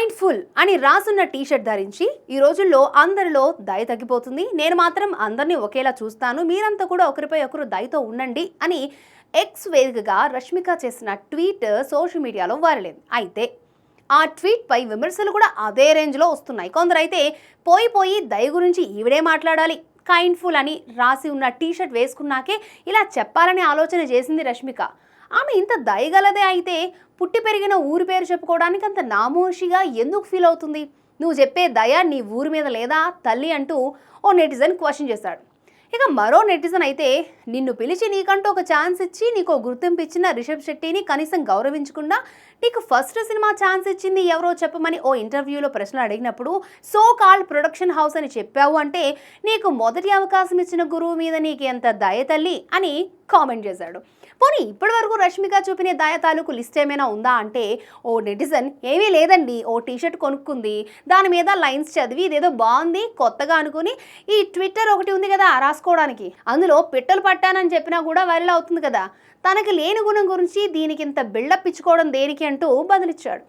కైండ్ఫుల్ అని రాసున్న టీషర్ట్ ధరించి ఈ రోజుల్లో అందరిలో దయ తగ్గిపోతుంది. నేను మాత్రం అందరినీ ఒకేలా చూస్తాను, మీరంతా కూడా ఒకరిపై ఒకరు దయతో ఉండండి అని ఎక్స్ వేదికగా రష్మిక చేసిన ట్వీట్ సోషల్ మీడియాలో వైరలైంది. అయితే ఆ ట్వీట్ పై విమర్శలు కూడా అదే రేంజ్లో వస్తున్నాయి. కొందరైతే పోయి దయ గురించి ఈవిడే మాట్లాడాలి, కైండ్ఫుల్ అని రాసి ఉన్న టీషర్ట్ వేసుకున్నాకే ఇలా చెప్పాలని ఆలోచన చేసింది రష్మిక. ఆమె ఇంత దయగలదే అయితే పుట్టి పెరిగిన ఊరి పేరు చెప్పుకోవడానికి అంత నామోషిగా ఎందుకు ఫీల్ అవుతుంది? నువ్వు చెప్పే దయ నీ ఊరి మీద లేదా తల్లి అంటూ ఓ నెటిజన్ క్వశ్చన్ చేశాడు. ఇక మరో నెటిజన్ అయితే నిన్ను పిలిచి నీకంటూ ఒక ఛాన్స్ ఇచ్చి నీకు గుర్తింపు ఇచ్చిన రిషబ్ శెట్టిని కనీసం గౌరవించకుండా నీకు ఫస్ట్ సినిమా ఛాన్స్ ఇచ్చింది ఎవరో చెప్పమని ఓ ఇంటర్వ్యూలో ప్రశ్నలు అడిగినప్పుడు సో కాల్డ్ ప్రొడక్షన్ హౌస్ అని చెప్పావు అంటే నీకు మొదటి అవకాశం ఇచ్చిన గురువు మీద నీకు ఎంత దయ తల్లి అని కామెంట్ చేశాడు. పోనీ ఇప్పటి వరకు రష్మిక చూపిన దయ తాలూకు లిస్ట్ ఏమైనా ఉందా అంటే ఓ నెటిజన్ ఏమీ లేదండి, ఓ టీషర్ట్ కొనుక్కుంది, దాని మీద లైన్స్ చదివి ఇదేదో బాగుంది కొత్తగా అనుకుని ఈ ట్విట్టర్ ఒకటి ఉంది కదా రాసుకోవడానికి, అందులో పిట్టలు పట్టానని చెప్పినా కూడా వైరల్ అవుతుంది కదా, తనకి లేని గుణం గురించి దీనికి ఇంత బిల్డప్ ఇచ్చుకోవడం దేనికి అంటూ బదులిచ్చాడు.